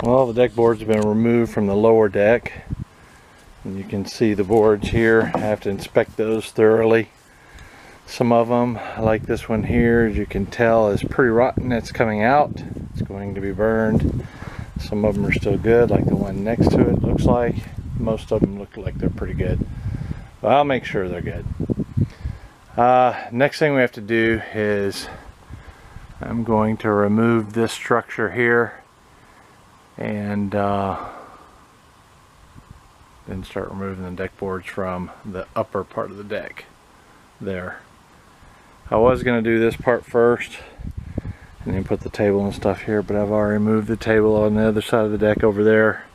Well, the deck boards have been removed from the lower deck, and you can see the boards here. I have to inspect those thoroughly. Some of them, like this one here, as you can tell, is pretty rotten. It's coming out. It's going to be burned. Some of them are still good, like the one next to it looks like. Most of them look like they're pretty good. But I'll make sure they're good. Next thing we have to do is I'm going to remove this structure here and then start removing the deck boards from the upper part of the deck there. I was going to do this part first and then put the table and stuff here, but I've already moved the table on the other side of the deck over there,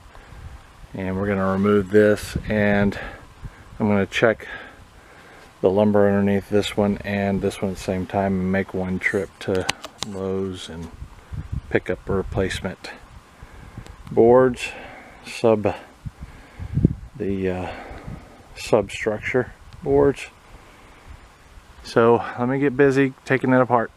and we're going to remove this, and I'm going to check the lumber underneath this one and this one at the same time and make one trip to Lowe's and pick up a replacement boards, the substructure boards. So let me get busy taking it apart.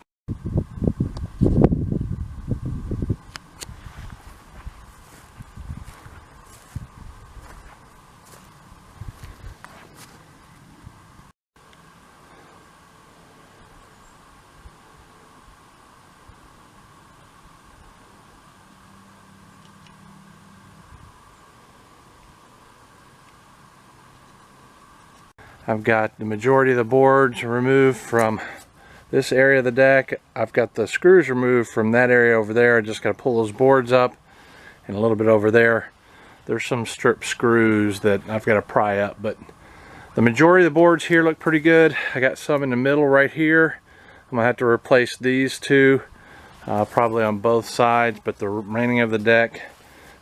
I've got the majority of the boards removed from this area of the deck. I've got the screws removed from that area over there. I just got to pull those boards up, and a little bit over there. There's some strip screws that I've got to pry up, but the majority of the boards here look pretty good. I got some in the middle right here. I'm gonna have to replace these two, probably on both sides, but the remaining of the deck,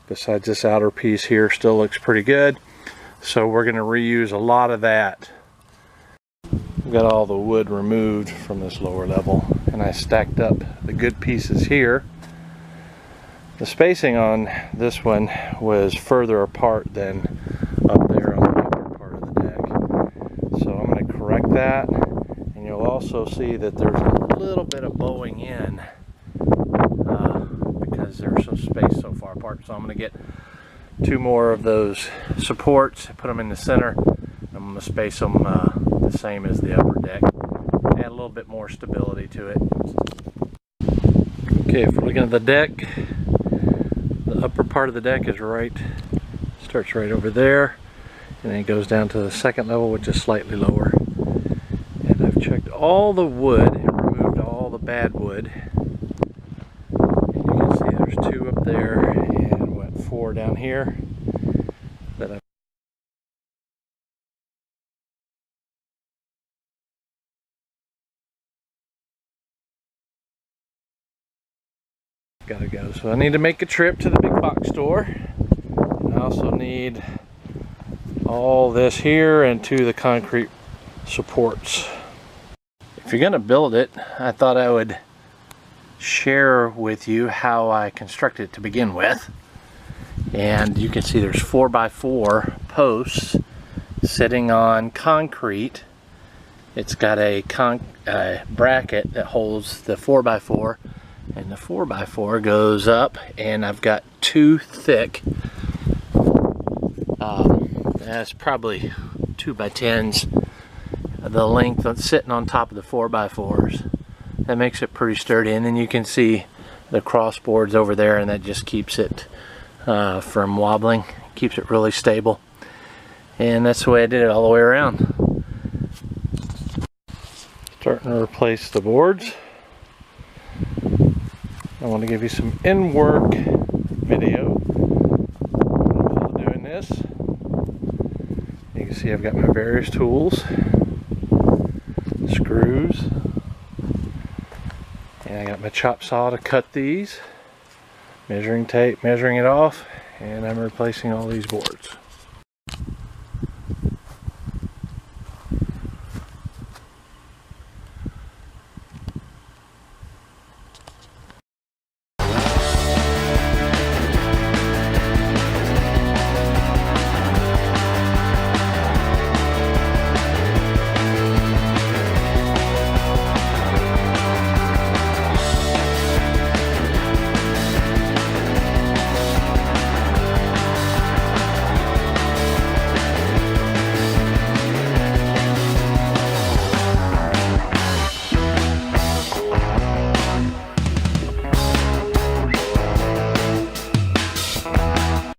besides this outer piece here, still looks pretty good. So we're going to reuse a lot of that. I've got all the wood removed from this lower level, and I stacked up the good pieces here. The spacing on this one was further apart than up there on the upper part of the deck. So I'm going to correct that, and you'll also see that there's a little bit of bowing in because they're so spaced so far apart. So I'm going to get two more of those supports, put them in the center. I'm going to space them the same as the upper deck, add a little bit more stability to it. Okay, if we're looking at the deck, the upper part of the deck is starts right over there, and then it goes down to the second level, which is slightly lower. And I've checked all the wood and removed all the bad wood. And you can see there's two up there and 4 down here that I've gotta go. So I need to make a trip to the big box store. I also need all this here and 2 of the concrete supports. If you're gonna build it, I thought I would share with you how I constructed it to begin with. And you can see there's 4x4 posts sitting on concrete. It's got a bracket that holds the 4x4, and the 4x4 goes up, and I've got 2 thick, that's probably 2x10s, the length that's sitting on top of the 4x4s. That makes it pretty sturdy, and then you can see the cross boards over there, and that just keeps it from wobbling, keeps it really stable. And that's the way I did it all the way around. Starting to replace the boards. I want to give you some in-work video while doing this. You can see I've got my various tools, screws, and I got my chop saw to cut these, measuring tape, measuring it off, and I'm replacing all these boards.